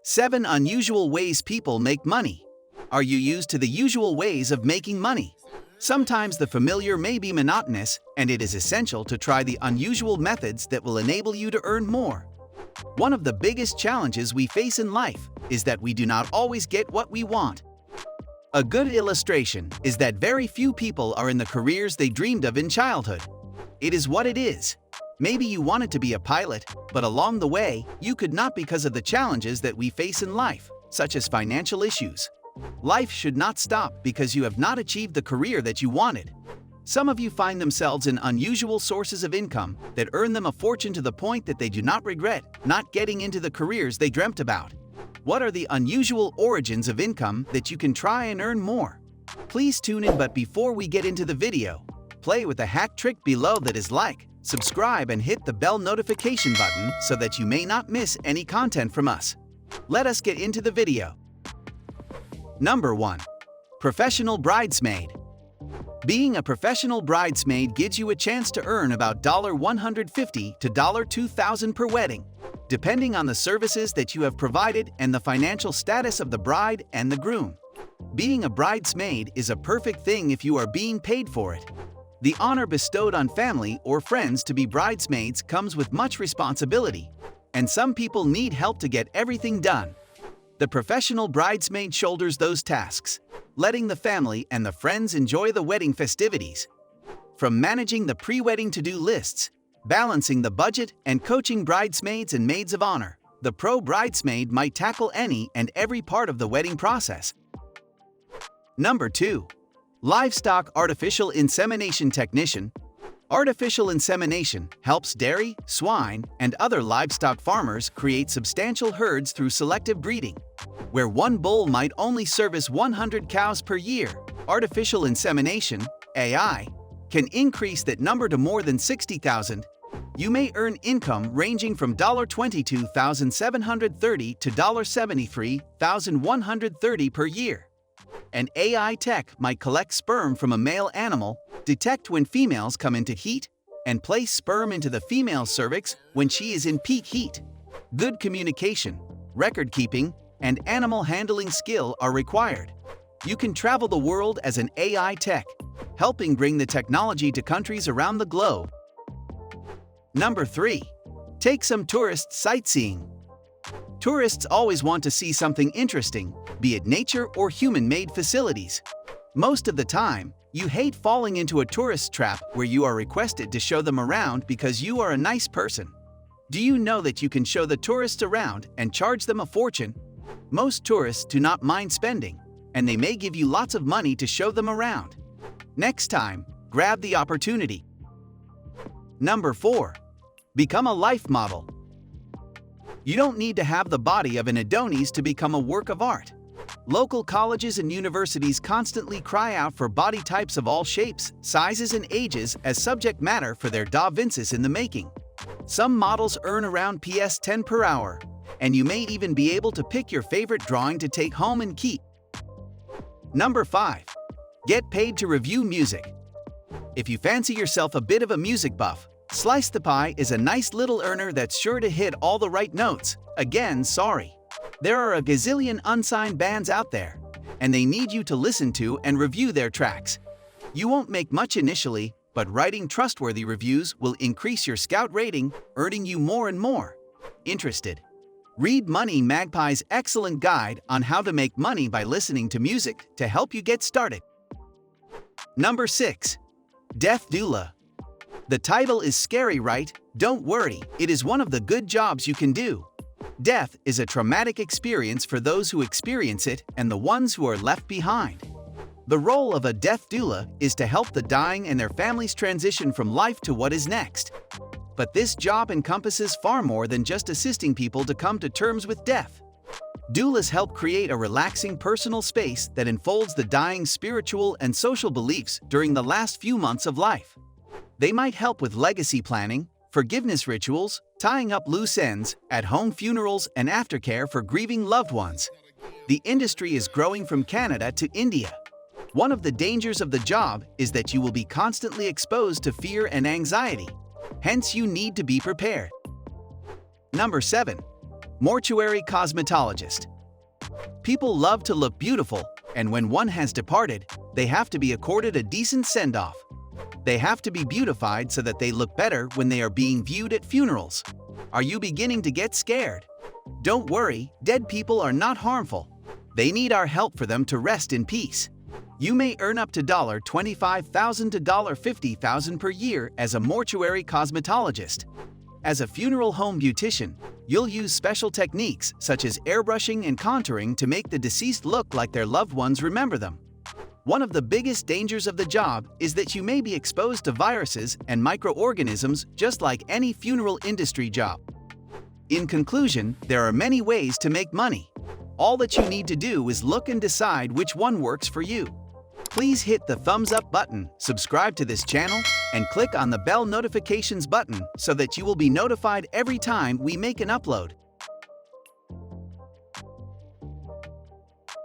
7 Unusual Ways People Make Money. Are you used to the usual ways of making money? Sometimes the familiar may be monotonous, and it is essential to try the unusual methods that will enable you to earn more. One of the biggest challenges we face in life is that we do not always get what we want. A good illustration is that very few people are in the careers they dreamed of in childhood. It is what it is. Maybe you wanted to be a pilot, but along the way, you could not because of the challenges that we face in life, such as financial issues. Life should not stop because you have not achieved the career that you wanted. Some of you find themselves in unusual sources of income that earn them a fortune to the point that they do not regret not getting into the careers they dreamt about. What are the unusual origins of income that you can try and earn more? Please tune in, but before we get into the video, play with the hack trick below that is like, subscribe and hit the bell notification button so that you may not miss any content from us. Let us get into the video. Number 1. Professional bridesmaid. Being a professional bridesmaid gives you a chance to earn about $150 to $2,000 per wedding, depending on the services that you have provided and the financial status of the bride and the groom. Being a bridesmaid is a perfect thing if you are being paid for it. The honor bestowed on family or friends to be bridesmaids comes with much responsibility, and some people need help to get everything done. The professional bridesmaid shoulders those tasks, letting the family and the friends enjoy the wedding festivities. From managing the pre-wedding to-do lists, balancing the budget, and coaching bridesmaids and maids of honor, the pro bridesmaid might tackle any and every part of the wedding process. Number 2. Livestock artificial insemination technician. Artificial insemination helps dairy, swine, and other livestock farmers create substantial herds through selective breeding. Where one bull might only service 100 cows per year, artificial insemination, AI, can increase that number to more than 60,000. You may earn income ranging from $22,730 to $73,130 per year. An AI tech might collect sperm from a male animal, detect when females come into heat, and place sperm into the female cervix when she is in peak heat. Good communication, record keeping, and animal handling skill are required. You can travel the world as an AI tech, helping bring the technology to countries around the globe. Number 3. Take some tourists sightseeing. Tourists always want to see something interesting, be it nature or human-made facilities. Most of the time, you hate falling into a tourist trap where you are requested to show them around because you are a nice person. Do you know that you can show the tourists around and charge them a fortune? Most tourists do not mind spending, and they may give you lots of money to show them around. Next time, grab the opportunity. Number 4. Become a life model. You don't need to have the body of an Adonis to become a work of art. Local colleges and universities constantly cry out for body types of all shapes, sizes, and ages as subject matter for their Da Vincis in the making. Some models earn around PS10 per hour, and you may even be able to pick your favorite drawing to take home and keep. Number 5. Get paid to review music. If you fancy yourself a bit of a music buff, Slice the Pie is a nice little earner that's sure to hit all the right notes. Again, sorry. There are a gazillion unsigned bands out there, and they need you to listen to and review their tracks. You won't make much initially, but writing trustworthy reviews will increase your scout rating, earning you more and more. Interested? Read Money Magpie's excellent guide on how to make money by listening to music to help you get started. Number 6. Death Doula. The title is scary, right? Don't worry, it is one of the good jobs you can do. Death is a traumatic experience for those who experience it and the ones who are left behind. The role of a death doula is to help the dying and their families transition from life to what is next. But this job encompasses far more than just assisting people to come to terms with death. Doulas help create a relaxing personal space that unfolds the dying's spiritual and social beliefs during the last few months of life. They might help with legacy planning, forgiveness rituals, tying up loose ends, at-home funerals, and aftercare for grieving loved ones. The industry is growing from Canada to India. One of the dangers of the job is that you will be constantly exposed to fear and anxiety. Hence, you need to be prepared. Number 7. Mortuary cosmetologist. People love to look beautiful, and when one has departed, they have to be accorded a decent send-off. They have to be beautified so that they look better when they are being viewed at funerals. Are you beginning to get scared? Don't worry, dead people are not harmful. They need our help for them to rest in peace. You may earn up to $25,000 to $50,000 per year as a mortuary cosmetologist. As a funeral home beautician, you'll use special techniques such as airbrushing and contouring to make the deceased look like their loved ones remember them. One of the biggest dangers of the job is that you may be exposed to viruses and microorganisms just like any funeral industry job. In conclusion, there are many ways to make money. All that you need to do is look and decide which one works for you. Please hit the thumbs up button, subscribe to this channel, and click on the bell notifications button so that you will be notified every time we make an upload.